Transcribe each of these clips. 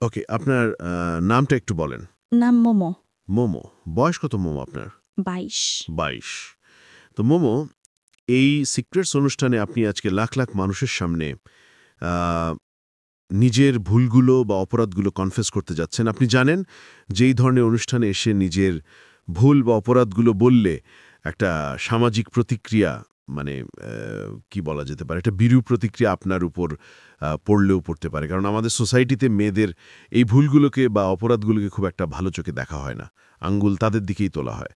ওকে, আপনার নামটা একটু বলেন। নাম মোমো। মোমো। বয়স কত মোমো আপনার? 22। 22। তো মোমো, এই সিক্রেটস অনুষ্ঠানে আপনি আজকে লাখ লাখ মানুষের সামনে আ নিজের ভুলগুলো বা অপরাধগুলো কনফেস করতে যাচ্ছেন। আপনি জানেন যে এই ধরনের অনুষ্ঠানে এসে নিজের ভুল বা অপরাধগুলো বললে একটা সামাজিক প্রতিক্রিয়া, মানে কি বলা যেতে পারে, একটা বিরূপ প্রতিক্রিয়া আপনার উপর পড়লেও পড়তে পারে। কারণ আমাদের সোসাইটিতে মেয়েদের এই ভুলগুলোকে বা অপরাধগুলোকে খুব একটা ভালো চোখে দেখা হয় না। আঙ্গুল তাদের দিকেই তোলা হয়।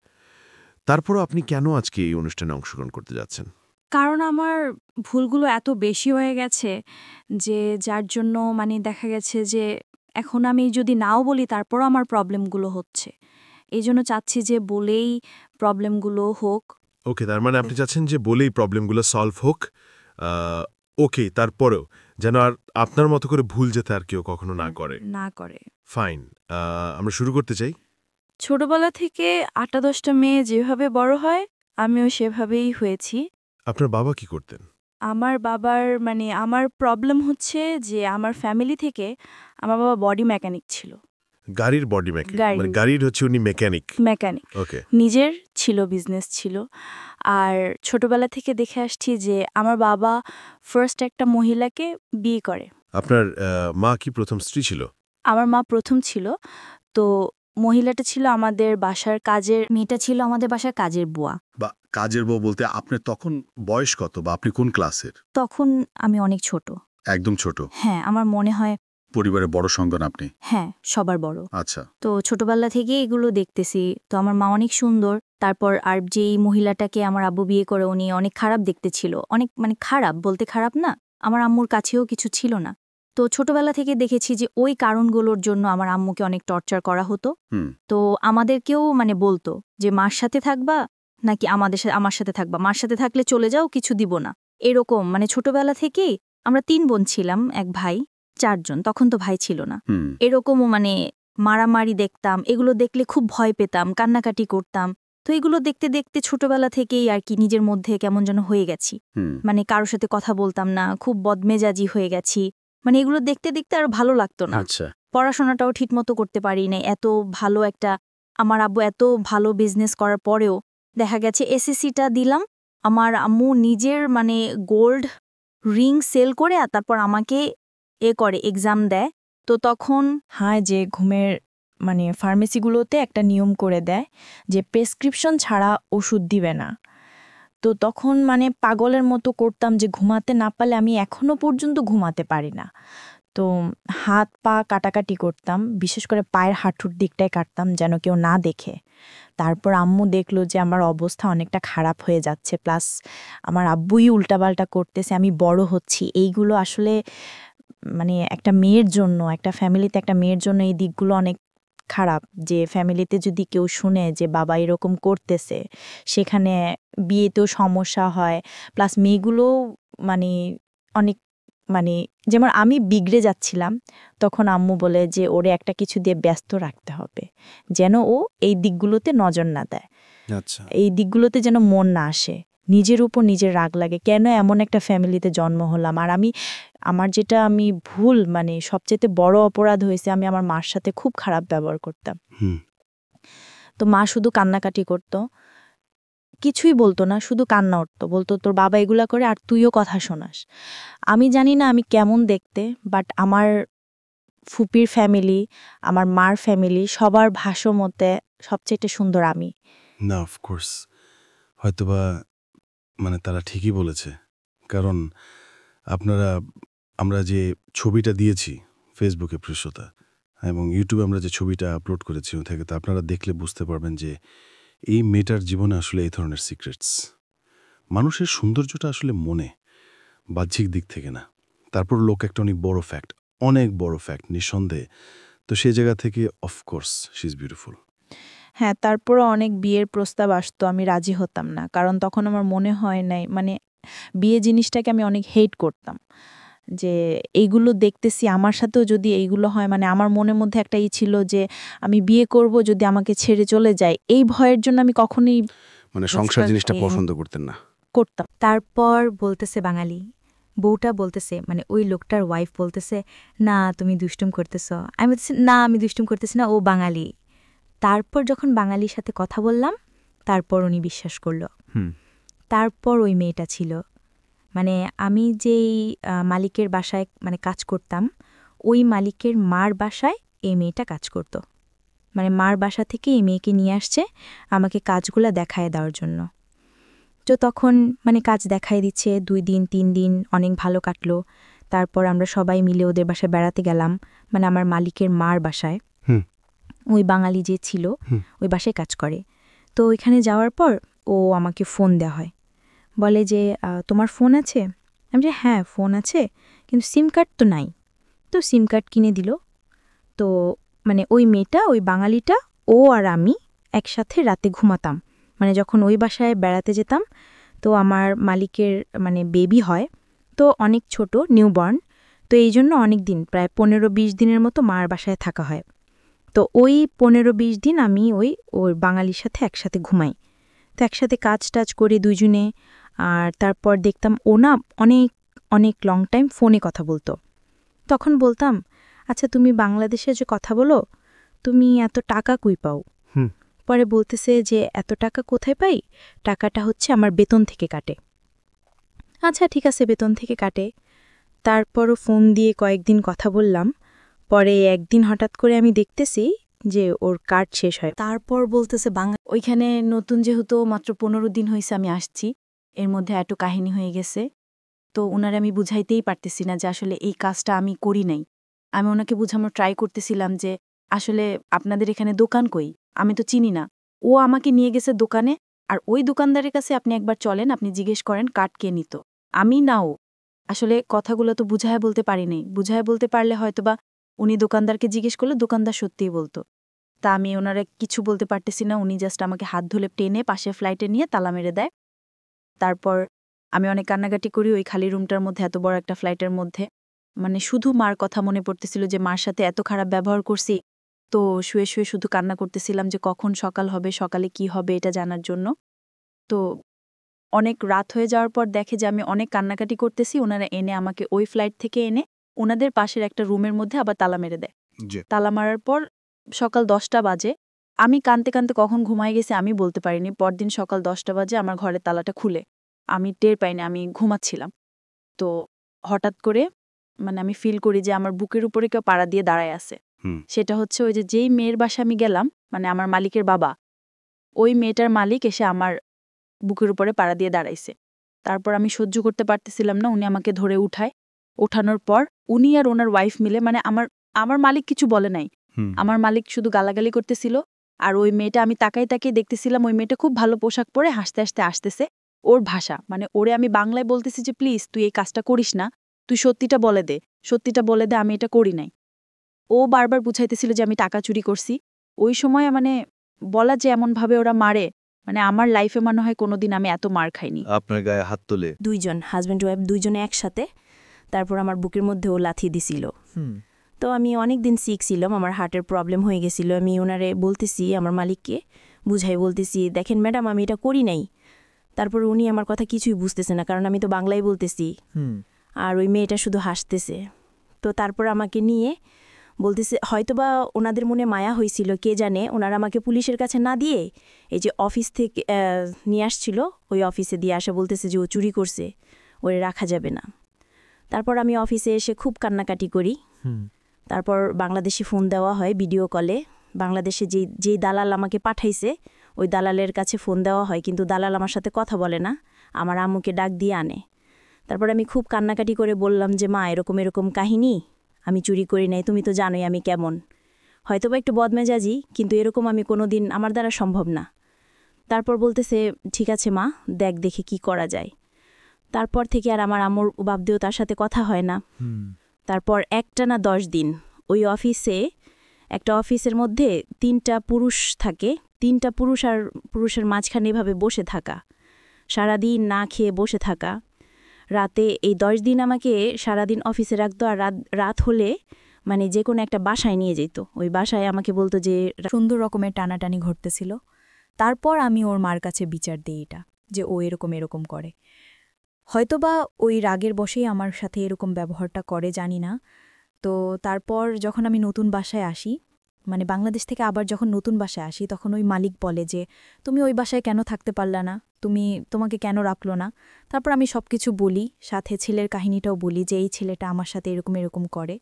তারপরও আপনি কেন আজকে এই অনুষ্ঠানে অংশগ্রহণ করতে যাচ্ছেন? কারণ আমার ভুলগুলো এত বেশি হয়ে গেছে যে যার জন্য দেখা গেছে যে এখন আমি যদি নাও বলি তারপরও আমার প্রবলেমগুলো হচ্ছে। এইজন্য চাচ্ছি যে বলেই প্রবলেমগুলো হোক। ওকে, তার মানে আপনি চাচ্ছেন যে বলেই প্রবলেমগুলো সলভ হোক। ওকে, তারপরেও যেন আর আপনার মতো করে ভুল যেতে আর কেউ কখনো না করে। না করে। ফাইন, আমরা শুরু করতে চাই। ছোটবেলা থেকে ৮-১০টা মেয়ে যেভাবে বড় হয় আমিও সেভাবেই হয়েছি। আপনার বাবা কি করতেন? আমার বাবার আমার প্রবলেম হচ্ছে যে আমার ফ্যামিলি থেকে আমার বাবা বডি মেকানিক ছিল। গাড়ির বডি মেকানিক, গাড়ির। মানে গাড়ির হচ্ছে উনি মেকানিক। মেকানিক। ওকে। নিজের ছিল, বিজনেস ছিল। আর ছোটবেলা থেকে দেখে আসছি যে আমার বাবা ফার্স্ট একটা মহিলাকে বিয়ে করে। আপনার মা কি প্রথম স্ত্রী ছিল? আমার মা প্রথম ছিল। তো মহিলাটা ছিল আমাদের বাসার কাজের মেয়েটা ছিল আমাদের বাসার কাজের বুয়া। বা কাজের বউ বলতে আপনার তখন বয়স কত বা আপনি কোন ক্লাসের? তখন আমি অনেক ছোট। একদম ছোট। হ্যাঁ, আমার মনে হয়। পরিবারের বড় সন্তান আপনি? হ্যাঁ, সবার বড়। আচ্ছা। তো ছোটবেলা থেকে এগুলো দেখতেছি। তো আমার মা অনেক সুন্দর। তারপর আর যেই মহিলাটাকে আমার আব্বু বিয়ে করে উনি অনেক খারাপ দেখতে ছিল। অনেক খারাপ বলতে খারাপ না। আমার আম্মুর কাছেও কিছু ছিল না। তো ছোটবেলা থেকে দেখেছি যে ওই কারণগুলোর জন্য আমার আম্মুকে অনেক টর্চার করা হতো। তো আমাদেরকেও বলতো যে মার সাথে থাকবা নাকি আমার সাথে থাকবা। মার সাথে থাকলে চলে যাও, কিছু দিব না। এরকম ছোটবেলা থেকেই আমরা ৩ বোন ছিলাম, এক ভাই, ৪ জন। তখন তো ভাই ছিল না। এরকমও মারামারি দেখতাম। এগুলো দেখলে খুব ভয় পেতাম, কান্নাকাটি করতাম। তো এগুলো দেখতে দেখতে ছোটবেলা থেকেই আর কি নিজের মধ্যে কেমন যেন হয়ে গেছি। কারোর সাথে কথা বলতাম না, খুব বদমেজাজি হয়ে গেছি। এগুলো দেখতে দেখতে আর ভালো লাগতো না। আচ্ছা। পড়াশোনাটাও ঠিকমতো করতে পারি নাই। এত ভালো একটা আমার আব্বু এত ভালো বিজনেস করার পরেও দেখা গেছে এসএসসিটা দিলাম। আমার আম্মু নিজের গোল্ড রিং সেল করে আর তারপর আমাকে করে এক্সাম দেয়। তো তখন যে ঘুমের ফার্মেসিগুলোতে একটা নিয়ম করে দেয় যে প্রেসক্রিপশন ছাড়া ওষুধ দিবে না। তো তখন পাগলের মতো করতাম যে ঘুমাতে না পারলে আমি এখনো পর্যন্ত ঘুমাতে পারি না। তো হাত পা কাটাকাটি করতাম, বিশেষ করে পায়ের হাঁটুর দিকটায় কাটতাম যেন কেউ না দেখে। তারপর আম্মু দেখলো যে আমার অবস্থা অনেকটা খারাপ হয়ে যাচ্ছে, প্লাস আমার আব্বুই উল্টাপাল্টা করতেছে, আমি বড় হচ্ছি। এইগুলো আসলে একটা মেয়ের জন্য, একটা ফ্যামিলিতে একটা মেয়ের জন্য এই দিকগুলো অনেক খারাপ। যে ফ্যামিলিতে যদি কেউ শুনে যে বাবা এরকম করতেছে, সেখানে বিয়েতেও সমস্যা হয়, প্লাস মেয়েগুলোও অনেক যেমন আমি বিগড়ে যাচ্ছিলাম, তখন আম্মু বলে যে ওরে একটা কিছু দিয়ে ব্যস্ত রাখতে হবে যেন ও এই দিকগুলোতে নজর না দেয়। আচ্ছা। এই দিকগুলোতে যেন মন না আসে, নিজের উপর নিজের রাগ লাগে, কেন এমন একটা ফ্যামিলিতে জন্ম হলাম। আর আমার যেটা ভুল, সবচেয়ে বড় অপরাধ হয়েছে আমি আমার মার সাথে খুব খারাপ ব্যবহার করতাম। তো মা শুধু কান্নাকাটি করতো, কিছুই বলতো না, শুধু কান্না উঠতো, বলতো তোর বাবা এগুলা করে আর তুইও কথা শোনাস। আমি জানি না আমি কেমন দেখতে, বাট আমার ফুপির ফ্যামিলি, আমার মার ফ্যামিলি, সবার ভাষ্য মতে সবচেয়ে সুন্দর আমি। না, অফকোর্স, হয়তোবা তারা ঠিকই বলেছে। কারণ আমরা যে ছবিটা দিয়েছি ফেসবুকে পৃষ্ঠতা এবং ইউটিউবে আমরা যে ছবিটা আপলোড করেছি থেকে, তো আপনারা দেখলে বুঝতে পারবেন যে এই মেয়েটার জীবনে আসলে এই ধরনের সিক্রেটস। মানুষের সৌন্দর্যটা আসলে মনে, বাহ্যিক দিক থেকে না। তারপর লোক একটা অনেক বড় ফ্যাক্ট নিঃসন্দেহে। তো সেই জায়গা থেকে অফকোর্স শি ইজ বিউটিফুল। হ্যাঁ, তারপরও অনেক বিয়ের প্রস্তাব আসতো, আমি রাজি হতাম না। কারণ তখন আমার মনে হয় নাই, বিয়ে জিনিসটাকে আমি অনেক হেট করতাম। যে এইগুলো দেখতেছি আমার সাথেও যদি এইগুলো হয়, আমার মনের মধ্যে একটা ছিল যে আমি বিয়ে করব, যদি আমাকে ছেড়ে চলে যায়, এই ভয়ের জন্য আমি কখনোই সংসার জিনিসটা পছন্দ করতেন না। করতাম। তারপর বলতেছে বাঙালি, বউটা বলতেছে মানে ওই লোকটার ওয়াইফ বলতেছে, না তুমি দুষ্টুম করতেছ। আমি বলতেছি, না আমি দুষ্টুম করতেছি না, ও বাঙালি। তারপর যখন বাঙালির সাথে কথা বললাম, তারপর উনি বিশ্বাস করল। তারপর ওই মেয়েটা ছিল, মানে আমি যেই মালিকের বাসায় মানে কাজ করতাম, ওই মালিকের মার বাসায় এই মেয়েটা কাজ করত। মানে মার বাসা থেকে এই মেয়েকে নিয়ে আসছে আমাকে কাজগুলো দেখায় দেওয়ার জন্য। তো তখন মানে কাজ দেখায় দিচ্ছে, 2 দিন 3 দিন অনেক ভালো কাটলো। তারপর আমরা সবাই মিলে ওদের বাসায় বেড়াতে গেলাম, মানে আমার মালিকের মার বাসায়। ওই বাঙালি যে ছিল ওই বাসায় কাজ করে। তো ওইখানে যাওয়ার পর ও আমাকে ফোন দেওয়া হয়, বলে যে তোমার ফোন আছে? আমি যে হ্যাঁ ফোন আছে, কিন্তু সিম কার্ড তো নাই। তো সিম কার্ড কিনে দিল। তো মানে ওই মেয়েটা, ওই বাঙালিটা, ও আর আমি একসাথে রাতে ঘুমাতাম। মানে যখন ওই বাসায় বেড়াতে যেতাম, তো আমার মালিকের মানে বেবি হয়, তো অনেক ছোট নিউবর্ন, তো এই জন্য অনেক দিন প্রায় 15-20 দিনের মতো মার বাসায় থাকা হয়। তো ওই 15-20 দিন আমি ওই বাঙালির সাথে একসাথে ঘুমাই। তো একসাথে কাজ টাজ করি দুজনে। আর তারপর দেখতাম ও না অনেক অনেক লং টাইম ফোনে কথা বলতো। তখন বলতাম, আচ্ছা তুমি বাংলাদেশে যে কথা বলো, তুমি এত টাকা কই পাও? পরে বলতেছে যে এত টাকা কোথায় পাই, টাকাটা হচ্ছে আমার বেতন থেকে কাটে। আচ্ছা ঠিক আছে, বেতন থেকে কাটে। তারপরও ফোন দিয়ে কয়েকদিন কথা বললাম। পরে একদিন হঠাৎ করে আমি দেখতেছি যে ওর কার্ড শেষ হয়। তারপর বলতেছে ওইখানে নতুন যেহেতু মাত্র 15 দিন হয়েছে আমি আসছি, এর মধ্যে এত কাহিনী হয়ে গেছে। তো ওনারে আমি বুঝাইতেই পারতেছি না যে আসলে এই কাজটা আমি করি নাই। আমি ওনাকে বুঝানোর ট্রাই করতেছিলাম যে আসলে আপনাদের এখানে দোকান কই, আমি তো চিনি না। ও আমাকে নিয়ে গেছে দোকানে, আর ওই দোকানদারের কাছে আপনি একবার চলেন, আপনি জিজ্ঞেস করেন কার্ড কে নিত, আমি না ও। আসলে কথাগুলো তো বুঝায় বলতে পারি নাই। বুঝায় বলতে পারলে হয়তোবা উনি দোকানদারকে জিজ্ঞেস করলে দোকানদার সত্যিই বলতো। তা আমি ওনারা কিছু বলতে পারতেছি না। উনি জাস্ট আমাকে হাত ধরে টেনে পাশে ফ্লাইটে নিয়ে তালা মেরে দেয়। তারপর আমি অনেক কান্নাকাটি করি ওই খালি রুমটার মধ্যে, এত বড় একটা ফ্লাইটের মধ্যে। মানে শুধু মার কথা মনে পড়তেছিল যে মার সাথে এত খারাপ ব্যবহার করছি। তো শুয়ে শুয়ে শুধু কান্না করতেছিলাম যে কখন সকাল হবে, সকালে কি হবে এটা জানার জন্য। তো অনেক রাত হয়ে যাওয়ার পর দেখে যে আমি অনেক কান্নাকাটি করতেছি, ওনারা এনে আমাকে ওই ফ্লাইট থেকে এনে ওনাদের পাশের একটা রুমের মধ্যে আবার তালা মেরে দেয়। তালা মারার পর সকাল 10টা বাজে। আমি কানতে কানতে কখন ঘুমাই গেছি আমি বলতে পারিনি। পরদিন সকাল 10টা বাজে আমার ঘরের তালাটা খুলে। আমি টের পাইনি, আমি ঘুমাচ্ছিলাম। তো হঠাৎ করে মানে আমি ফিল করি যে আমার বুকের উপরে কেউ পাড়া দিয়ে দাঁড়ায় আছে। সেটা হচ্ছে ওই যে যেই মেয়ের বাসা আমি গেলাম, মানে আমার মালিকের বাবা, ওই মেয়েটার মালিক এসে আমার বুকের উপরে পাড়া দিয়ে দাঁড়াইছে। তারপর আমি সহ্য করতে পারতেছিলাম না, উনি আমাকে ধরে উঠায়। ওঠানোর পর উনি আর ওনার ওয়াইফ মিলে, মানে আমার মালিক কিছু বলে নাই, আমার মালিক শুধু গালাগালি করতেছিল। আর ওই মেয়েটা, আমি তাকাই তাকিয়ে দেখতেছিলাম, ওই মেয়েটা খুব ভালো পোশাক পরে হাসতে হাসতে আসতেছে। ওর ভাষা মানে ওরে আমি বাংলায় বলতেছি যে প্লিজ তুই এই কাজটা করিস না, তুই সত্যিটা বলে দে, সত্যিটা বলে দে, আমি এটা করি নাই। ও বারবার বুঝাইতেছিল যে আমি টাকা চুরি করছি। ওই সময় মানে বলা যে এমনভাবে ওরা মারে, মানে আমার লাইফে মনে হয় কোনোদিন আমি এত মার খাইনি। আপনার গায়ে হাত তোলে? 2 জন হাজব্যান্ড ওয়াইফ, 2 জনে একসাথে। তারপর আমার বুকের মধ্যে ও লাথি দিছিল। তো আমি অনেক দিন সিক ছিলাম, আমার হার্টের প্রবলেম হয়ে গেছিল। আমি ওনারে বলতেছি, আমার মালিককে বুঝাই বলতেছি, দেখেন ম্যাডাম আমি এটা করি নাই। তারপর উনি আমার কথা কিছুই বুঝতেছে না, কারণ আমি তো বাংলায় বলতেছি। আর ওই মেয়েটা শুধু হাসতেছে। তো তারপর আমাকে নিয়ে বলতেছে, হয়তোবা ওনাদের মনে মায়া হয়েছিল, কে জানে, ওনারা আমাকে পুলিশের কাছে না দিয়ে এই যে অফিস থেকে নিয়ে আসছিল, ওই অফিসে দিয়ে আসা, বলতেছে যে ও চুরি করছে, ওরে রাখা যাবে না। তারপর আমি অফিসে এসে খুব কান্নাকাটি করি। তারপর বাংলাদেশে ফোন দেওয়া হয় ভিডিও কলে। বাংলাদেশে যেই দালাল আমাকে পাঠাইছে ওই দালালের কাছে ফোন দেওয়া হয়, কিন্তু দালাল আমার সাথে কথা বলে না, আমার আম্মুকে ডাক দিয়ে আনে। তারপর আমি খুব কান্নাকাটি করে বললাম যে মা এরকম এরকম কাহিনী, আমি চুরি করি নাই, তুমি তো জানোই আমি কেমন, হয়তোবা একটু বদমেজাজি, কিন্তু এরকম আমি কোনোদিন আমার দ্বারা সম্ভব না। তারপর বলতেছে ঠিক আছে মা, দেখে কি করা যায়। তারপর থেকে আর আমার আম্মুর বাপ দিয়েও তার সাথে কথা হয় না। তারপর একটানা 10 দিন ওই অফিসে, একটা অফিসের মধ্যে 3টা পুরুষ থাকে, 3টা পুরুষ আর পুরুষের মাঝখানে এভাবে বসে থাকা, সারাদিন না খেয়ে বসে থাকা। রাতে এই 10 দিন আমাকে সারাদিন অফিসে রাখতো, আর রাত হলে মানে যে কোনো একটা বাসায় নিয়ে যেত। ওই বাসায় আমাকে বলতো যে সুন্দর রকমের টানাটানি ঘটতেছিল। তারপর আমি ওর মার কাছে বিচার দিই এটা, যে ও এরকম এরকম করে। হয়তোবা ওই রাগের বশেই আমার সাথে এরকম ব্যবহারটা করে জানি না। তো তারপর যখন আমি নতুন বাসায় আসি, মানে বাংলাদেশ থেকে আবার যখন নতুন বাসায় আসি, তখন ওই মালিক বলে যে তুমি ওই বাসায় কেন থাকতে পারলা না, তোমাকে কেন রাখলো না। তারপর আমি সবকিছু বলি, সাথে ছেলের কাহিনীটাও বলি যে এই ছেলেটা আমার সাথে এরকম এরকম করে।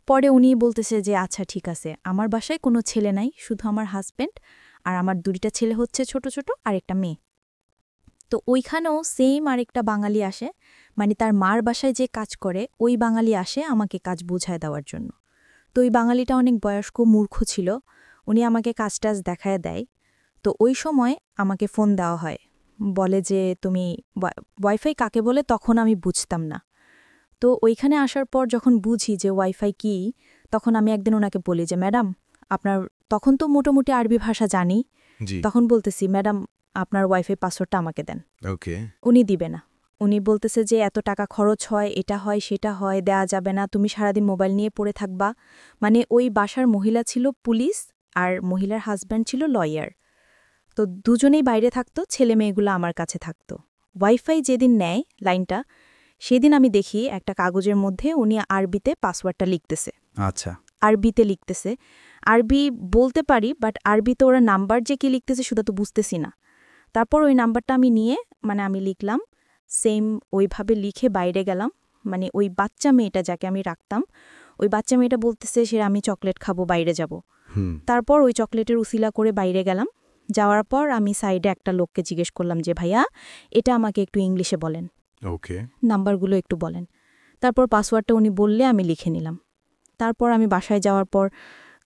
পরে উনি বলতেছে যে আচ্ছা ঠিক আছে, আমার বাসায় কোনো ছেলে নাই, শুধু আমার হাজব্যান্ড আর আমার 2টা ছেলে হচ্ছে ছোট ছোট আর একটা মেয়ে। তো ওইখানেও সেম আরেকটা বাঙালি আসে, মানে তার মার বাসায় যে কাজ করে ওই বাঙালি আসে আমাকে কাজ বোঝায় দেওয়ার জন্য। তো ওই বাঙালিটা অনেক বয়স্ক মূর্খ ছিল, উনি আমাকে কাজ টাজ দেখায় দেয়। তো ওই সময় আমাকে ফোন দেওয়া হয়, বলে যে তুমি ওয়াইফাই কাকে বলে, তখন আমি বুঝতাম না। তো ওইখানে আসার পর যখন বুঝি যে ওয়াইফাই কি, তখন আমি একদিন ওনাকে বলি যে ম্যাডাম আপনার, তখন তো মোটামুটি আরবি ভাষা জানি, জি, তখন বলতেছি ম্যাডাম আপনার ওয়াইফাই পাসওয়ার্ডটা আমাকে দেন। ওকে। উনি দিবে না, উনি বলতেছে যে এত টাকা খরচ হয়, এটা হয় সেটা হয়, দেয়া যাবে না, তুমি সারাদিন মোবাইল নিয়ে পড়ে থাকবা। মানে ওই বাসার মহিলা ছিল পুলিশ আর মহিলার হাজব্যান্ড ছিল লয়ার। তো দুজনেই বাইরে থাকতো, ছেলে মেয়েগুলো আমার কাছে থাকতো। ওয়াইফাই যেদিন নেয় লাইনটা, সেদিন আমি দেখি একটা কাগজের মধ্যে উনি আরবিতে পাসওয়ার্ডটা লিখতেছে। আচ্ছা, আরবিতে লিখতেছে, আরবি বলতে পারি, বাট আরবিতে ওরা নাম্বার যে কি লিখতেছে সেটা তো বুঝতেছি না। তারপর ওই নাম্বারটা আমি নিয়ে, মানে আমি লিখলাম, সেম ওইভাবে লিখে বাইরে গেলাম। মানে ওই বাচ্চা মেয়েটা যাকে আমি রাখতাম, ওই বাচ্চা মেয়েটা বলতেছে সে আমি চকলেট খাবো, বাইরে যাব। তারপর ওই চকলেটের উসিলা করে বাইরে গেলাম। যাওয়ার পর আমি সাইডে একটা লোককে জিজ্ঞেস করলাম যে ভাইয়া এটা আমাকে একটু ইংলিশে বলেন, ওকে। নাম্বারগুলো একটু বলেন। তারপর পাসওয়ার্ডটা উনি বললে আমি লিখে নিলাম। তারপর আমি বাসায় যাওয়ার পর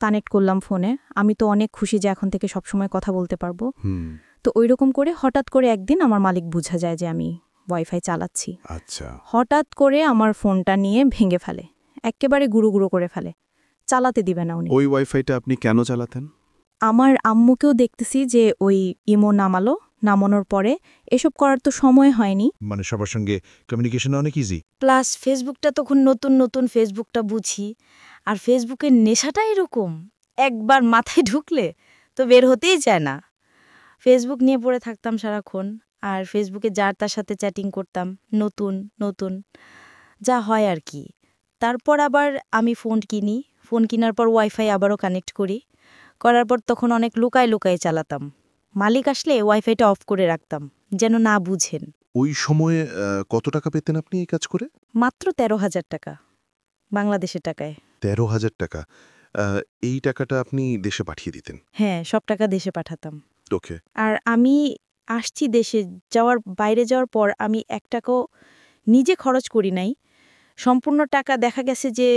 কানেক্ট করলাম ফোনে। আমি তো অনেক খুশি যে এখন থেকে সবসময় কথা বলতে পারবো। তো ওইরকম করে হঠাৎ করে একদিন আমার মালিক বুঝা যায় যে আমি ওয়াইফাই চালাচ্ছি। আচ্ছা, হঠাৎ করে আমার ফোনটা নিয়ে ভেঙে ফেলে, একেবারে গুঁড়ো গুঁড়ো করে ফেলে, চালাতে দিবে না উনি। ওই ওয়াইফাইটা আপনি কেন চালাতেন? আমার আম্মুকেও দেখতেছি যে ওই ইমো নামানোর পরে এসব করার তো সময় হয়নি। মানে সবার সঙ্গে কমিউনিকেশন অনেক ইজি। প্লাস ফেসবুকটা তখন নতুন নতুন, ফেসবুকটা বুঝি। আর ফেসবুকের নেশাটা এরকম, একবার মাথায় ঢুকলে তো বের হতেই চায় না। ফেসবুক নিয়ে পড়ে থাকতাম সারাক্ষণ, আর ফেসবুকে যার তার সাথে চ্যাটিং করতাম, নতুন নতুন যা হয় আর কি। তারপর আবার আমি ফোন কিনি, ফোন কেনার পর ওয়াইফাই আবারও কানেক্ট করি, করার পর তখন অনেক লুকায় লুকায় চালাতাম। মালিক আসলে ওয়াইফাইটা অফ করে রাখতাম, যেন না বুঝেন। ওই সময়ে কত টাকা পেতেন আপনি এই কাজ করে? মাত্র 13,000 টাকা, বাংলাদেশের টাকায়। 13,000 টাকা। এই টাকাটা আপনি দেশে পাঠিয়ে দিতেন? হ্যাঁ, সব টাকা দেশে পাঠাতাম। ওকে। আর আমি আসছি দেশে, বাইরে যাওয়ার পর আমি 1 টাকাও নিজে খরচ করি নাই। সম্পূর্ণ টাকা দেখা গেছে যে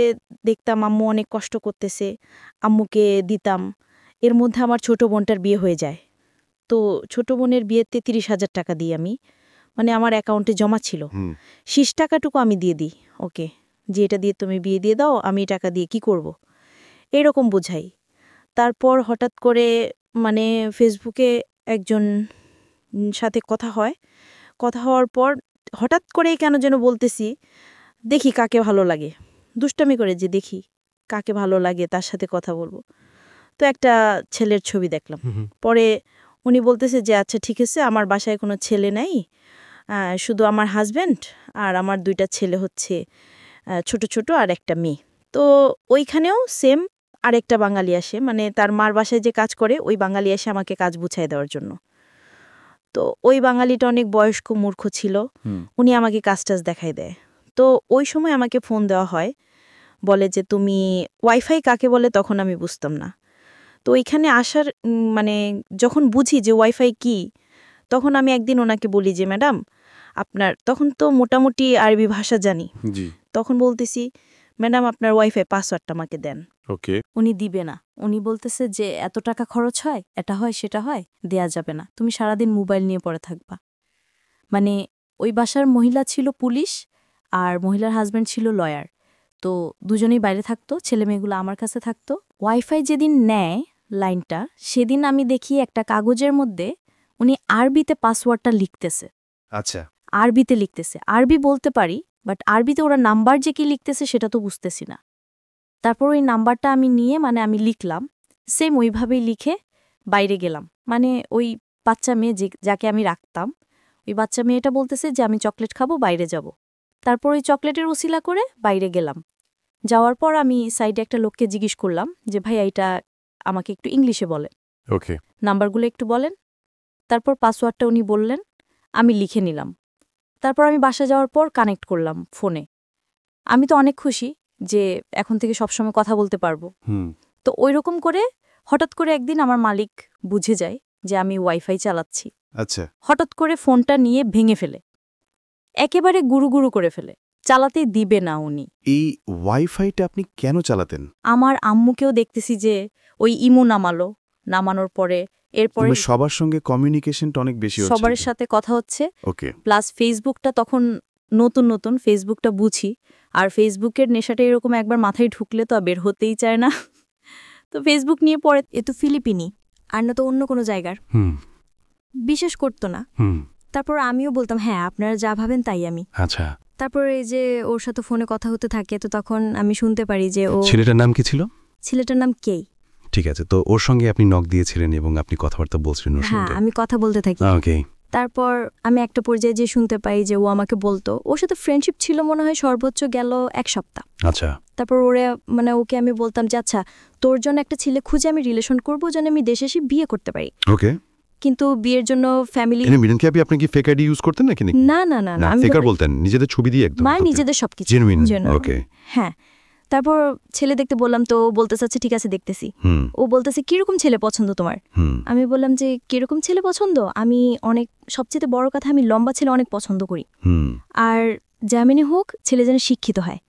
দেখতাম আম্মু অনেক কষ্ট করতেছে, আম্মুকে দিতাম। এর মধ্যে আমার ছোট বোনটার বিয়ে হয়ে যায়। তো ছোট বোনের বিয়েতে 30,000 টাকা দিই আমি, মানে আমার অ্যাকাউন্টে জমা ছিল। শেষ টাকাটুকু আমি দিয়ে দিই ওকে, যে এটা দিয়ে তুমি বিয়ে দিয়ে দাও, আমি এই টাকা দিয়ে কি করব, এরকম বোঝাই। তারপর হঠাৎ করে মানে ফেসবুকে একজন সাথে কথা হয়, কথা হওয়ার পর হঠাৎ করেই কেন যেন বলতেছি দেখি কাকে ভালো লাগে, দুষ্টামি করে যে দেখি কাকে ভালো লাগে তার সাথে কথা বলবো। তো একটা ছেলের ছবি দেখলাম। পরে উনি বলতেছে যে আচ্ছা ঠিক আছে, আমার বাসায় কোনো ছেলে নাই, শুধু আমার হাজব্যান্ড আর আমার 2টা ছেলে হচ্ছে ছোট ছোট আর একটা মেয়ে। তো ওইখানেও সেম আরেকটা বাঙালি আসে, মানে তার মার বাসায় যে কাজ করে ওই বাঙালি আসে আমাকে কাজ বুঝাই দেওয়ার জন্য। তো ওই বাঙালিটা অনেক বয়স্ক মূর্খ ছিল, উনি আমাকে কাজ টাজ দেখাই দেয়। তো ওই সময় আমাকে ফোন দেওয়া হয়, বলে যে তুমি ওয়াইফাই কাকে বলে, তখন আমি বুঝতাম না। তো ওইখানে আসার মানে যখন বুঝি যে ওয়াইফাই কি, তখন আমি একদিন ওনাকে বলি যে ম্যাডাম আপনার, তখন তো মোটামুটি আরবি ভাষা জানি, জি, তখন বলতেছি ম্যাডাম আপনার ওয়াইফাই পাসওয়ার্ডটা আমাকে দেন। ওকে। উনি দিবে না, উনি বলতেছে যে এত টাকা খরচ হয়, এটা হয় সেটা হয়, দেয়া যাবে না, তুমি সারাদিন মোবাইল নিয়ে পড়ে থাকবা। মানে ওই বাসার মহিলা ছিল পুলিশ আর মহিলার হাজব্যান্ড ছিল লয়ার। তো দুজনেই বাইরে থাকতো, ছেলে মেয়েগুলো আমার কাছে থাকতো। ওয়াইফাই যেদিন নেয় লাইনটা, সেদিন আমি দেখি একটা কাগজের মধ্যে উনি আরবিতে পাসওয়ার্ডটা লিখতেছে। আচ্ছা, আরবিতে লিখতেছে, আরবি বলতে পারি, বাট আরবিতে ওরা নাম্বার যে কি লিখতেছে সেটা তো বুঝতেছি না। তারপর ওই নাম্বারটা আমি নিয়ে মানে আমি লিখলাম, সেম ওইভাবেই লিখে বাইরে গেলাম। মানে ওই বাচ্চা মেয়ে যাকে আমি রাখতাম, ওই বাচ্চা মেয়েটা বলতেছে যে আমি চকলেট খাবো, বাইরে যাব। তারপর ওই চকলেটের উসিলা করে বাইরে গেলাম। যাওয়ার পর আমি সাইডে একটা লোককে জিজ্ঞেস করলাম যে ভাইয়া এটা আমাকে একটু ইংলিশে বলেন, ওকে। নাম্বারগুলো একটু বলেন। তারপর পাসওয়ার্ডটা উনি বললেন, আমি লিখে নিলাম। তারপর আমি বাসা যাওয়ার পর কানেক্ট করলাম ফোনে। আমি তো অনেক খুশি যে এখন থেকে সবসময় কথা বলতে পারবো। হুম। তো ওইরকম করে হঠাৎ করে একদিন আমার মালিক বুঝে যায় যে আমি ওয়াইফাই চালাচ্ছি। আচ্ছা। হঠাৎ করে ফোনটা নিয়ে ভেঙে ফেলে, একেবারে গুরু গুরু করে ফেলে, চালাতেই দিবে না উনি। এই ওয়াইফাইটা আপনি কেন চালাতেন? আমার আম্মুকেও দেখতেছি যে ওই ইমো নামালো, নামানোর পরে এরপরে মানে সবার সঙ্গে কমিউনিকেশনটা অনেক বেশি হচ্ছে। সবার সাথে কথা হচ্ছে, ওকে। প্লাস ফেসবুকটা তখন নতুন নতুন, ফেসবুকটা বুঝি। আর ফেসবুকের নেশাটা এরকম একবার মাথায় ঢুকলে তো আর বের হতেই চায় না। তো ফেসবুক নিয়ে পরে এ তো ফিলিপিনি, আর না তো অন্য কোনো জায়গার, হুম বিশেষ করতো না। হুম। তারপর আমিও বলতাম হ্যাঁ আপনারা যা ভাবেন তাই আমি। আচ্ছা। তারপর এই যে ওর সাথে ফোনে কথা হতে থাকে, তো তখন আমি শুনতে পারি যে ও, ছেলেটার নাম কি ছিল? ছেলেটার নাম কেই। ঠিক আছে, তো ওর সঙ্গে আপনি নক দিয়েছিলেন এবং আপনি কথাবার্তা বলছিলেন ওর হ্যাঁ, সঙ্গে। আমি কথা বলতে থাকি। ওকে। তারপর আমি একটা পর্যায়ে যে শুনতে পাই যে ও আমাকে বলতো, ওর সাথে ফ্রেন্ডশিপ ছিল মনে হয় সর্বোচ্চ গেল 1 সপ্তাহ। আচ্ছা। তারপর ওকে আমি বলতাম যে আচ্ছা তোর জন্য একটা ছেলে খুঁজে আমি রিলেশন করবো যেন আমি দেশে এসে বিয়ে করতে পারি। ওকে। কিন্তু বিয়ের জন্য ফ্যামিলি মিলন কি আপনি কি ফেক আইডি ইউজ করতেন নাকি? না না না না, আমি ফেকার বলতেন, নিজেদের ছবি দিয়ে একদম। মা নিজেদের সবকিছু জেনুইন। genuine। ওকে। হ্যাঁ। তারপর ছেলে দেখতে বললাম, তো ও বলতে চাচ্ছে ঠিক আছে দেখতেছি। হুম ও বলতেছে কিরকম ছেলে পছন্দ তোমার? হুম। আমি বললাম যে কিরকম ছেলে পছন্দ, আমি অনেক, সবচেয়ে বড় কথা আমি লম্বা ছেলে অনেক পছন্দ করি। হুম। আর যেমনই হোক ছেলে যেন শিক্ষিত হয়,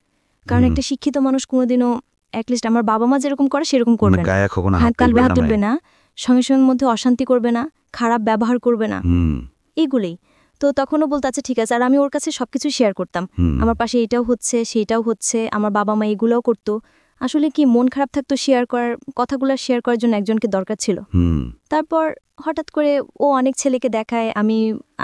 কারণ একটা শিক্ষিত মানুষ কোনোদিনও অ্যাটলিস্ট আমার বাবা মা যেরকম করে সেরকম করবে না। গায়ে খোকনা হ্যাঁ, কাল হাত তুলবে না, সঙ্গে সঙ্গে মধ্যে অশান্তি করবে না, খারাপ ব্যবহার করবে না, হুম এইগুলোই। তো তখনও বলতে আচ্ছা ঠিক আছে। আর আমি ওর কাছে সবকিছু শেয়ার করতাম, হুম। আমার পাশে এটাও হচ্ছে সেইটাও হচ্ছে, আমার বাবা মা এগুলোও করতো। আসলে কি মন খারাপ থাকতো, শেয়ার করার কথাগুলো শেয়ার করার জন্য একজনকে দরকার ছিল। হুম। তারপর হঠাৎ করে ও অনেক ছেলেকে দেখায়,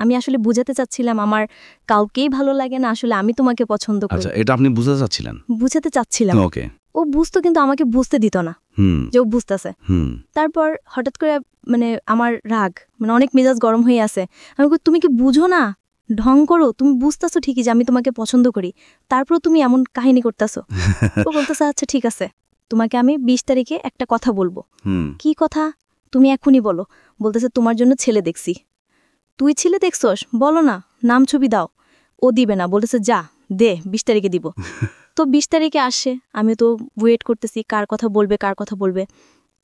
আমি আসলে বুঝাতে চাচ্ছিলাম আমার কাউকেই ভালো লাগে না, আসলে আমি তোমাকে পছন্দ করি। আচ্ছা, এটা আপনি বুঝতে চাচ্ছিলেন? বুঝাতে চাচ্ছিলাম। ওকে। ও বুঝতো কিন্তু আমাকে বুঝতে দিত না হুম যে ও বুঝতেছে। হুম। তারপর হঠাৎ করে মানে আমার রাগ, মানে অনেক মেজাজ গরম হয়ে আছে। আমি বলি, তুমি কি বুঝো না, ঢং করো, তুমি বুঝতেছো ঠিকই যে আমি তোমাকে পছন্দ করি, তারপর তুমি এমন কাহিনী করতেছো। ও বলতেছে আচ্ছা ঠিক আছে, তোমাকে আমি 20 তারিখে একটা কথা বলবো। হুম। কি কথা? তুমি এখনই বলো। বলতেছে তোমার জন্য ছেলে দেখছি। তুই ছেলে দেখছস? বলো না, নাম ছবি দাও। ও দিবে না, বলতেছে যা দে, 20 তারিখে দিব। তো 20 তারিখে আসে, আমি তো ওয়েট করতেছি কার কথা বলবে কার কথা বলবে।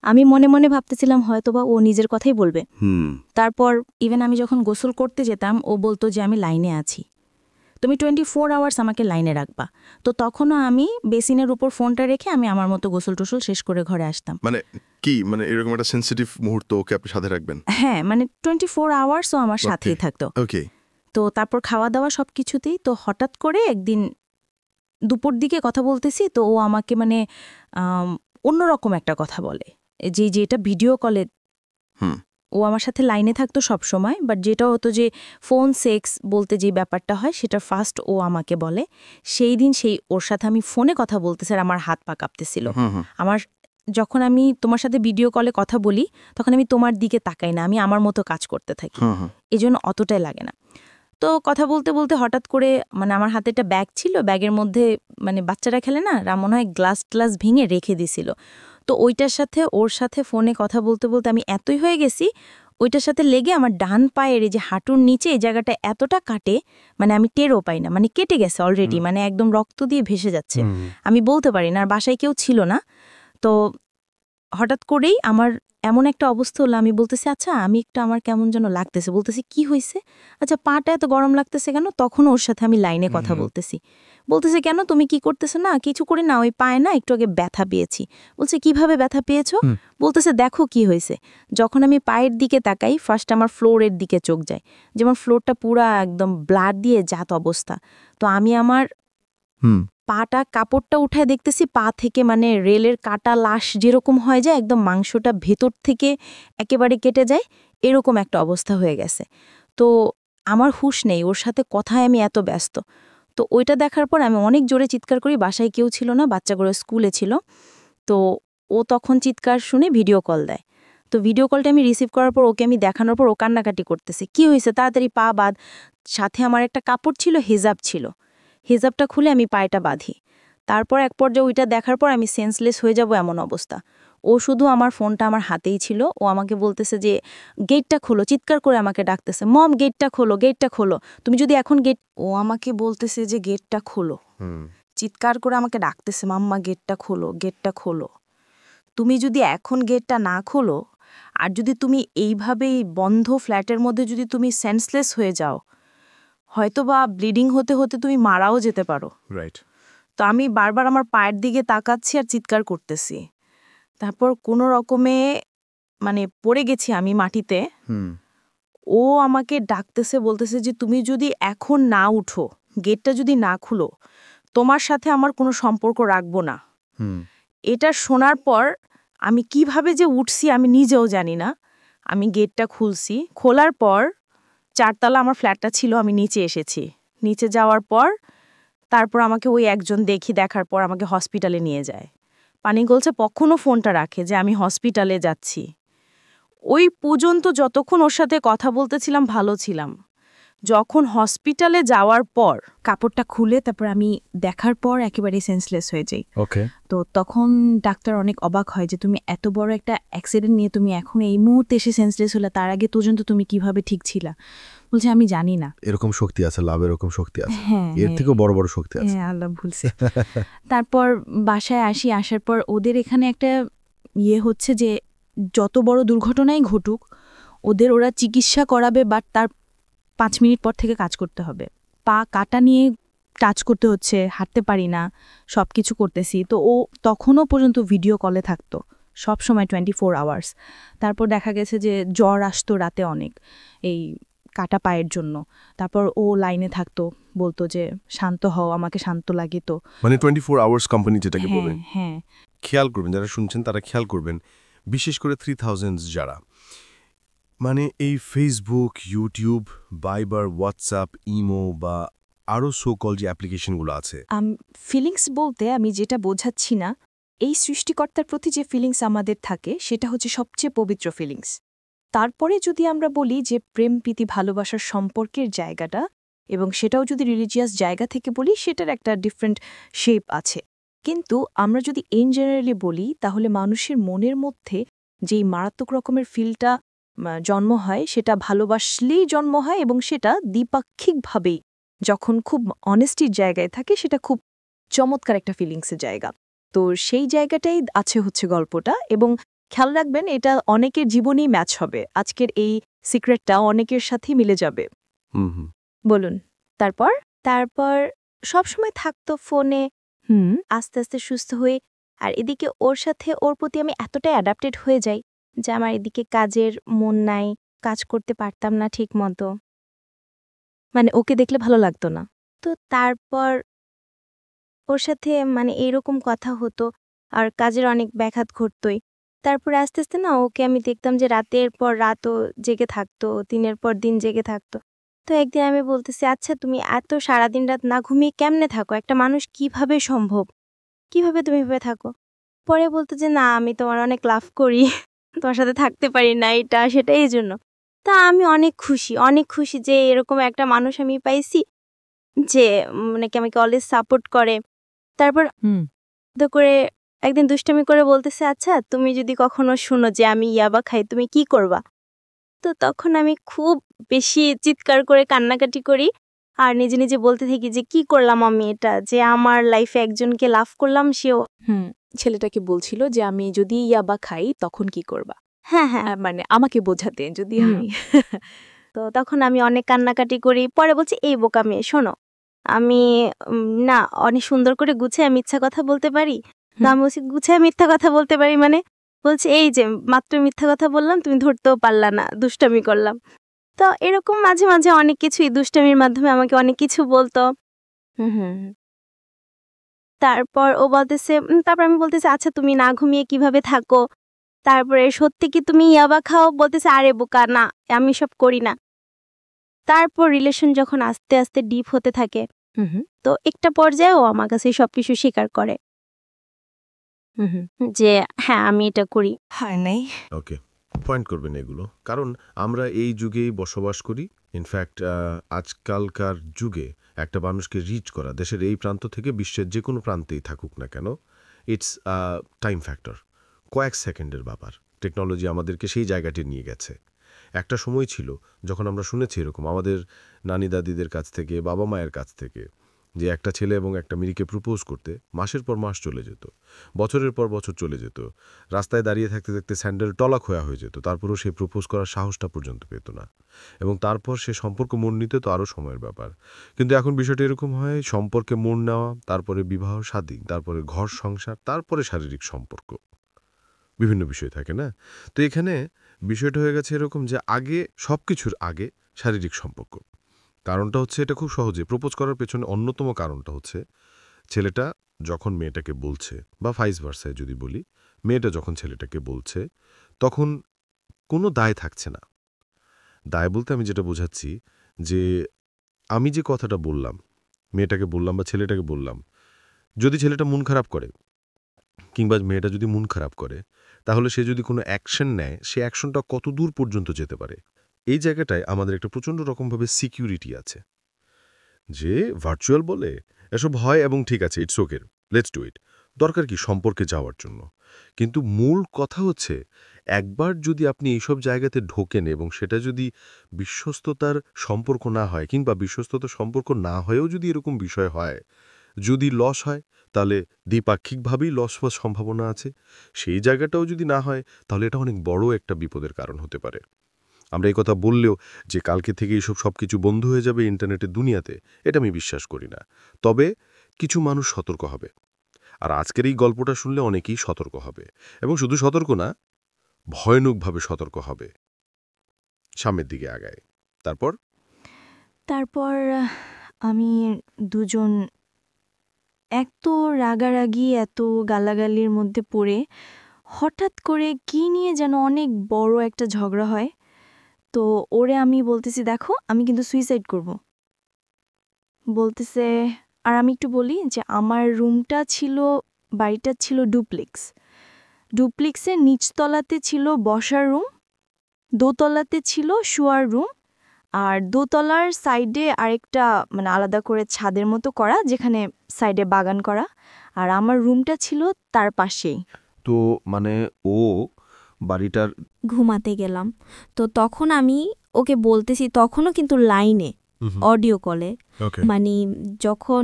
আমি মনে মনে ভাবতেছিলাম হয়তোবা ও নিজের কথাই বলবে। হুম। তারপর ইভেন আমি যখন গোসল করতে যেতাম ও বলতো যে আমি লাইনে আছি, তুমি 24 আওয়ার্স আমাকে লাইনে রাখবা। তো তখনও আমি বেসিনের উপর ফোনটা রেখে আমি আমার মতো গোসল টোসল শেষ করে ঘরে আসতাম। মানে কি, মানে এরকম একটা সেন্সিটিভ মুহূর্ত ওকে আপনি সাথে রাখবেন? হ্যাঁ, মানে 24 আওয়ার্সও আমার সাথেই থাকতো। ওকে। তো তারপর খাওয়া দাওয়া সব কিছুতেই। তো হঠাৎ করে একদিন দুপুর দিকে কথা বলতেছি, তো ও আমাকে মানে অন্যরকম একটা কথা বলে, যেটা ভিডিও কলে। হুম। ও আমার সাথে লাইনে থাকতো সব সময়, বাট যেটা হতো যে ফোন সেক্স বলতে যে ব্যাপারটা হয় সেটা ফার্স্ট ও আমাকে বলে। সেই দিন ওর সাথে আমি ফোনে কথা বলতেছি আর আমার হাত পা কাঁপতেছিল। আমার যখন আমি তোমার সাথে ভিডিও কলে কথা বলি তখন আমি তোমার দিকে তাকাই না, আমি আমার মতো কাজ করতে থাকি, এজন্য অতটাই লাগে না। তো কথা বলতে বলতে হঠাৎ করে মানে আমার হাতে একটা ব্যাগ ছিল, ব্যাগের মধ্যে মানে বাচ্চারা খেলে না, মনে হয় গ্লাস ভেঙে রেখে দিছিল। তো ওইটার সাথে ওর সাথে ফোনে কথা বলতে বলতে আমি এতই হয়ে গেছি, ওইটার সাথে লেগে আমার ডান পায়ের এই যে হাঁটুর নিচে এই জায়গাটা এতটা কাটে, মানে আমি টেরও পাই না, মানে কেটে গেছে অলরেডি, মানে একদম রক্ত দিয়ে ভেসে যাচ্ছে, আমি বলতে পারি না। আর বাসায় কেউ ছিল না। তো হঠাৎ করেই আমার এমন একটা অবস্থা হলো, আমি বলতেছি আচ্ছা আমি একটু আমার কেমন যেন লাগতেছে। বলতেছি কি হয়েছে? আচ্ছা পাটা এত গরম লাগতেছে কেন? তখন ওর সাথে আমি লাইনে কথা বলতেছি কেন তুমি কি করতেছো? না কিছু করি না, ওই পায়ে না একটু আগে ব্যথা পেয়েছি। বলছে কিভাবে ব্যথা পেয়েছো? বলতেছে দেখো কি হয়েছে। যখন আমি পায়ের দিকে তাকাই ফার্স্ট আমার ফ্লোরের দিকে চোখ যায়, যেমন ফ্লোরটা পুরা একদম ব্লাড দিয়ে জাত অবস্থা। তো আমি আমার পাটা কাপড়টা উঠায় দেখতেছি পা থেকে মানে রেলের কাটা লাশ যেরকম হয় যায়, একদম মাংসটা ভেতর থেকে একেবারে কেটে যায়, এরকম একটা অবস্থা হয়ে গেছে। তো আমার হুঁশ নেই, ওর সাথে কথায় আমি এত ব্যস্ত। তো ওইটা দেখার পর আমি অনেক জোরে চিৎকার করি, বাসায় কেউ ছিল না, বাচ্চাগুলো স্কুলে ছিল। তো ও তখন চিৎকার শুনে ভিডিও কল দেয়। তো তো ভিডিও কলটা আমি রিসিভ করার পর ওকে আমি দেখানোর পর ও কান্নাকাটি করতেছে, কি হয়েছে তাড়াতাড়ি পা বাঁধ। সাথে আমার একটা কাপড় ছিল, হিজাব ছিল, হিজাবটা খুলে আমি পায়েটা বাঁধি। তারপর এক পর্যায়ে ওইটা দেখার পর আমি সেন্সলেস হয়ে যাব এমন অবস্থা। ও শুধু আমার ফোনটা আমার হাতেই ছিল, ও আমাকে বলতেছে যে গেটটা খোলো, চিৎকার করে আমাকে ডাকতেছে, মম গেটটা খোলো, গেটটা খোলো, তুমি যদি এখন গেট, ও আমাকে বলতেছে যে গেটটা খোলো, চিৎকার করে আমাকে ডাকতেছে, মাম্মা গেটটা খোলো, গেটটা খোলো, তুমি যদি এখন গেটটা না খোলো আর যদি তুমি এইভাবেই বন্ধ ফ্ল্যাটের মধ্যে যদি তুমি সেন্সলেস হয়ে যাও, হয়তো বা ব্লিডিং হতে হতে তুমি মারাও যেতে পারো। রাইট। তো আমি বারবার আমার পায়ের দিকে তাকাচ্ছি আর চিৎকার করতেছি। তারপর কোনো রকমে মানে পড়ে গেছি আমি মাটিতে। ও আমাকে ডাকতেছে, বলতেছে যে তুমি যদি এখন না উঠো, গেটটা যদি না খুলো, তোমার সাথে আমার কোনো সম্পর্ক রাখবো না। এটা শোনার পর আমি কিভাবে যে উঠছি আমি নিজেও জানি না। আমি গেটটা খুলছি, খোলার পর 4 তলা আমার ফ্ল্যাটটা ছিল, আমি নিচে এসেছি। নিচে যাওয়ার পর তারপর আমাকে ওই একজন দেখার পর আমাকে হসপিটালে নিয়ে যায়। পানি গলছে কখনো ফোনটা রাখে যে আমি হসপিটালে যাচ্ছি। ওই পর্যন্ত যতক্ষণ ওর সাথে কথা বলতেছিলাম ভালো ছিলাম। যখন হসপিটালে যাওয়ার পর কাপড়টা খুলে তারপর আমি দেখার পর একেবারে সেন্সলেস হয়ে যাই। ওকে। তো তখন ডাক্তার অনেক অবাক হয় যে তুমি এত বড় একটা অ্যাক্সিডেন্ট নিয়ে তুমি এখন এই মুহূর্তে এসে সেন্সলেস হলে, তার আগে পর্যন্ত তুমি কিভাবে ঠিক ছিলা? বলছে আমি জানি না। এরকম শক্তি আছে, লাভ এরকম শক্তি আছে, হ্যাঁ, এর থেকেও বড় বড় শক্তি আছে। হ্যাঁ, আল্লাহ ভুলছে। তারপর বাসায় আসার পর ওদের এখানে একটা হচ্ছে যে যত বড় দুর্ঘটনাই ঘটুক ওরা চিকিৎসা করাবে, বাট তার 5 মিনিট পর থেকে কাজ করতে হবে। পা কাটা নিয়ে কাজ করতে হচ্ছে, হাঁটতে পারি না, সব কিছু করতেছি। তো ও তখনও পর্যন্ত ভিডিও কলে থাকতো সব সময় 24 আওয়ার্স। তারপর দেখা গেছে যে জ্বর আসতো রাতে অনেক এই কাটা পায়ের জন্য। তারপর ও লাইনে থাকতো, বলতো যে শান্ত হও, আমাকে শান্ত লাগে। তো মানে 24 আওয়ার্স কোম্পানি যেটাকে বলে। হ্যাঁ, খেয়াল করবেন, যারা শুনছেন তারা খেয়াল করবেন, বিশেষ করে 3000 যারা, মানে এই ফেসবুক, ইউটিউব, ভাইবার, হোয়াটসঅ্যাপ, ইমো বা আরও সোকল যে অ্যাপ্লিকেশনগুলো আছে, ফিলিংস বলতে আমি যেটা বোঝাচ্ছি না, এই সৃষ্টিকর্তার প্রতি যে ফিলিংস আমাদের থাকে সেটা হচ্ছে সবচেয়ে পবিত্র ফিলিংস। তারপরে যদি আমরা বলি যে প্রেম প্রীতি ভালোবাসার সম্পর্কের জায়গাটা, এবং সেটাও যদি রিলিজিয়াস জায়গা থেকে বলি, সেটার একটা ডিফারেন্ট শেপ আছে। কিন্তু আমরা যদি ইন জেনারেলি বলি, তাহলে মানুষের মনের মধ্যে যেই মারাত্মক রকমের ফিলটা জন্ম হয়, সেটা ভালোবাসলেই জন্ম হয়, এবং সেটা দ্বিপাক্ষিকভাবেই যখন খুব অনেস্টির জায়গায় থাকে, সেটা খুব চমৎকার একটা ফিলিংসের জায়গা। তো সেই জায়গাটাই আছে হচ্ছে গল্পটা। এবং খেয়াল রাখবেন, এটা অনেকের জীবনেই ম্যাচ হবে। আজকের এই সিক্রেটটা অনেকের সাথেই মিলে যাবে। বলুন তারপর। তারপর সবসময় থাকতো ফোনে, আস্তে আস্তে সুস্থ হয়ে। আর এদিকে ওর সাথে ওর প্রতি আমি এতটাই অ্যাডাপ্টেড হয়ে যাই যে আমার এদিকে কাজের মন নাই, কাজ করতে পারতাম না ঠিক মতো, মানে ওকে দেখলে ভালো লাগতো না। তো তারপর ওর সাথে মানে এইরকম কথা হতো আর কাজের অনেক ব্যাঘাত ঘটতই। তারপরে আস্তে আস্তে না ওকে আমি দেখতাম যে রাতের পর রাতও জেগে থাকতো, দিনের পর দিন জেগে থাকতো। তো একদিন আমি বলতেছি, আচ্ছা তুমি এত সারাদিন রাত না ঘুমিয়ে কেমনে থাকো? একটা মানুষ কিভাবে সম্ভব? কিভাবে তুমি এভাবে থাকো? পরে বলতো যে না, আমি তোমার অনেক লাভ করি, তোমার সাথে থাকতে পারি না, এটা সেটা এই জন্য। তা আমি অনেক খুশি যে এরকম একটা মানুষ আমি পাইছি যে মানে কি আমাকে অলওয়েজ সাপোর্ট করে। তারপর তো করে একদিন দুষ্টামি করে বলতেছে, আচ্ছা তুমি যদি কখনো শুনো যে আমি ইয়াবা খাই, তুমি কি করবা? তো তখন আমি খুব বেশি চিৎকার করে কান্নাকাটি করি আর নিজে নিজে বলতে থাকি যে কি করলাম আমি এটা, যে আমার লাইফে একজনকে লাভ করলাম, সেও ছেলেটাকে বলছিল যে আমি যদি ইয়াবা খাই তখন কি করবা? হ্যাঁ, মানে আমাকে বোঝাতে, যদি আমি তো তখন আমি অনেক কান্নাকাটি করি। পরে বলছি, এই বোকা মেয়ে শোনো, আমি না অনেক সুন্দর করে গুছিয়ে মিথ্যা কথা বলতে পারি। তো আমি বলছি, গুছিয়ে মিথ্যা কথা বলতে পারি মানে? বলছে, এই যে মাত্র মিথ্যা কথা বললাম, তুমি ধরতেও পারলা না, দুষ্টামি করলাম। তো এরকম মাঝে মাঝে অনেক কিছুই দুষ্টামির মাধ্যমে আমাকে অনেক কিছু বলতো। তারপর ও বলতেছে, তারপর আমি বলতেছি, আচ্ছা তুমি না ঘুমিয়ে কিভাবে থাকো? তারপরে সত্যি কি তুমি ইয়াবা খাও? বলতেছে, আরে বোকা না, আমি সব করি না। তারপর রিলেশন যখন আস্তে আস্তে ডিপ হতে থাকে, তো একটা পর্যায়ে ও আমার কাছে সবকিছু স্বীকার করে যে হ্যাঁ আমি এটা করি। হয় নাই। ওকে, পয়েন্ট করবেন এগুলো, কারণ আমরা এই যুগেই বসবাস করি। ইনফ্যাক্ট আজকালকার যুগে একটা মানুষকে রিচ করা দেশের এই প্রান্ত থেকে বিশ্বের যে কোনো প্রান্তেই থাকুক না কেন, ইটস টাইম ফ্যাক্টর, কয়েক সেকেন্ডের ব্যাপার। টেকনোলজি আমাদেরকে সেই জায়গাটি নিয়ে গেছে। একটা সময় ছিল যখন আমরা শুনেছি এরকম আমাদের নানি দাদিদের কাছ থেকে, বাবা মায়ের কাছ থেকে, যে একটা ছেলে এবং একটা মেয়েকে প্রপোজ করতে মাসের পর মাস চলে যেত, বছরের পর বছর চলে যেত, রাস্তায় দাঁড়িয়ে থাকতে থাকতে স্যান্ডেল টলা খোয়া হয়ে যেত, তারপরেও সে প্রপোজ করার সাহসটা পর্যন্ত পেত না, এবং তারপর সে সম্পর্ক মোড় নিতে তো আরও সময়ের ব্যাপার। কিন্তু এখন বিষয়টা এরকম হয়, সম্পর্কে মোড় নেওয়া, তারপরে বিবাহ শাদী, তারপরে ঘর সংসার, তারপরে শারীরিক সম্পর্ক, বিভিন্ন বিষয় থাকে না? তো এখানে বিষয়টা হয়ে গেছে এরকম যে আগে সব কিছুর আগে শারীরিক সম্পর্ক। কারণটা হচ্ছে এটা খুব সহজে প্রপোজ করার পেছনে অন্যতম কারণটা হচ্ছে ছেলেটা যখন মেয়েটাকে বলছে, বা ভাইস ভার্সায় যদি বলি, মেয়েটা যখন ছেলেটাকে বলছে তখন কোনো দায় থাকছে না। দায় বলতে আমি যেটা বোঝাচ্ছি যে আমি যে কথাটা বললাম, মেয়েটাকে বললাম বা ছেলেটাকে বললাম, যদি ছেলেটা মন খারাপ করে কিংবা মেয়েটা যদি মন খারাপ করে, তাহলে সে যদি কোনো অ্যাকশন নেয়, সে অ্যাকশনটা কত দূর পর্যন্ত যেতে পারে। এই জায়গাটায় আমাদের একটা প্রচণ্ড রকমভাবে সিকিউরিটি আছে যে ভার্চুয়াল বলে এসব হয় এবং ঠিক আছে, it's okay, let's do it, দরকার কি সম্পর্কে যাওয়ার জন্য। কিন্তু মূল কথা হচ্ছে একবার যদি আপনি এইসব জায়গাতে ঢোকেন এবং সেটা যদি বিশ্বস্ততার সম্পর্ক না হয়, কিংবা বিশ্বস্ততার সম্পর্ক না হয়েও যদি এরকম বিষয় হয়, যদি লস হয় তাহলে দ্বিপাক্ষিকভাবেই লস হওয়ার সম্ভাবনা আছে। সেই জায়গাটাও যদি না হয় তাহলে এটা অনেক বড় একটা বিপদের কারণ হতে পারে। আমরা এই কথা বললেও যে কালকে থেকে এইসব সব কিছু বন্ধ হয়ে যাবে ইন্টারনেটের দুনিয়াতে, এটা আমি বিশ্বাস করি না। তবে কিছু মানুষ সতর্ক হবে, আর আজকের এই গল্পটা শুনলে অনেকেই সতর্ক হবে, এবং শুধু সতর্ক না, ভয়ানকভাবে সতর্ক হবে, সামনের দিকে আগায়। তারপর তারপর আমি দুজন এত রাগারাগি, এত গালাগালির মধ্যে পড়ে হঠাৎ করে কি নিয়ে যেন অনেক বড় একটা ঝগড়া হয়। তো ওরে আমি বলতেছি, দেখো আমি কিন্তু সুইসাইড করব বলতেছে। আর আমি একটু বলি যে আমার রুমটা ছিল, বাড়িটা ছিল ডুপ্লেক্সের নিচতলাতে ছিল বসার রুম, দোতলাতে ছিল শোয়ার রুম, আর দোতলার সাইডে আরেকটা মানে আলাদা করে ছাদের মতো করা, যেখানে সাইডে বাগান করা, আর আমার রুমটা ছিল তার পাশেই। তো মানে ও বাড়িটার ঘুমাতে গেলাম, তো তখন আমি ওকে বলতেছি, তখনও কিন্তু লাইনে, অডিও কলে, মানে যখন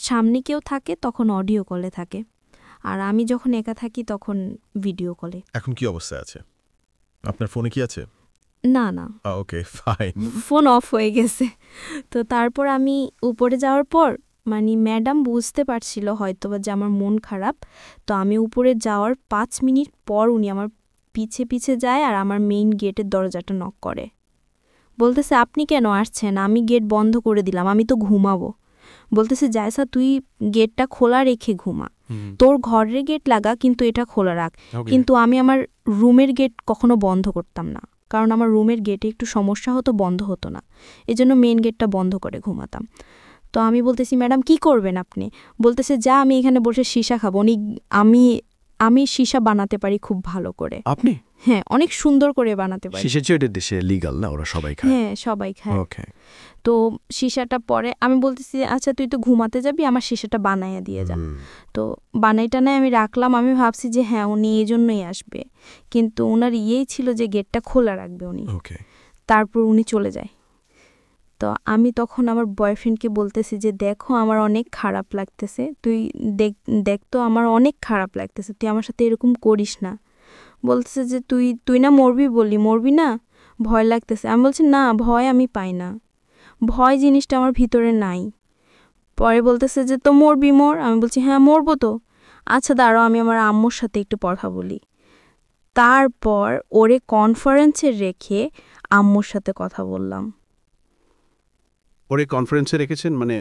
সামনে কেউ থাকে তখন অডিও কলে থাকে, আর আমি যখন একা থাকি তখন ভিডিও কলে। এখন কি অবস্থায় আছে? আপনার ফোনে কি আছে? না না, ওকে, ফাইন। ফোন অফ হয়ে গেছে। তো তারপর আমি উপরে যাওয়ার পর মানে ম্যাডাম বুঝতে পারছিল হয়তোবা যে আমার মন খারাপ, তো আমি উপরে যাওয়ার 5 মিনিট পর উনি আমার পিছে পিছে যায় আর আমার মেইন গেটের দরজাটা নক করে। বলতেছে, আপনি কেন আসছেন? আমি গেট বন্ধ করে দিলাম, আমি তো ঘুমাবো। বলতেছে, জায়সা তুই গেটটা খোলা রেখে ঘুমা, তোর ঘরের গেট লাগা কিন্তু এটা খোলা রাখ। কিন্তু আমি আমার রুমের গেট কখনো বন্ধ করতাম না, কারণ আমার রুমের গেটে একটু সমস্যা হতো, বন্ধ হতো না, এজন্য মেন গেটটা বন্ধ করে ঘুমাতাম। তো আমি বলতেছি, ম্যাডাম কি করবেন আপনি? বলতেছে, যা, আমি এখানে বসে সীসা খাবো। আমি সীসা বানাতে পারি খুব ভালো করে। আপনি? হ্যাঁ, অনেক সুন্দর করে বানাতে পারি। সীসা যে এটার দেশে লিগাল না, ওরা সবাই খায়। হ্যাঁ, সবাই খায়। ওকে। তো সীসাটা পরে আমি বলতেছি, আচ্ছা তুই তো ঘুমাতে যাবি, আমার সীসাটা বানাইয়া দিয়ে যা। তো বানাইটা নাই আমি রাখলাম, আমি ভাবছি যে হ্যাঁ উনি এই জন্যই আসবে, কিন্তু ওনার ইয়েই ছিল যে গেটটা খোলা রাখবে উনি। ওকে। তারপর উনি চলে যায়। তো আমি তখন আমার বয়ফ্রেন্ডকে বলতেছি যে দেখো আমার অনেক খারাপ লাগতেছে, তুই দেখ তো আমার অনেক খারাপ লাগতেছে, তুই আমার সাথে এরকম করিস না। বলতেছে যে তুই না মরবি না, ভয় লাগতেছে। আমি বলছি, না ভয় আমি পাই না, ভয় জিনিসটা আমার ভিতরে নাই। পরে বলতেছে যে তো মরবি মর। আমি বলছি, হ্যাঁ মরবো তো। আচ্ছা দাঁড়াও, আমি আমার আম্মুর সাথে একটু কথা বলি। তারপর ওরে কনফারেন্সে রেখে আম্মুর সাথে কথা বললাম। ওরে কনফারেন্সে রেখেছেন মানে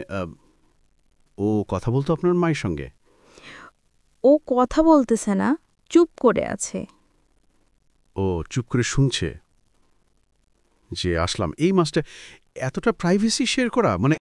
ও কথা বলতো আপনার মায়ের সঙ্গে? ও কথা বলতেছে না, চুপ করে আছে। ও চুপ করে শুনছে যে আসলাম। এই মাসটা এতটা প্রাইভেসি শেয়ার করা, মানে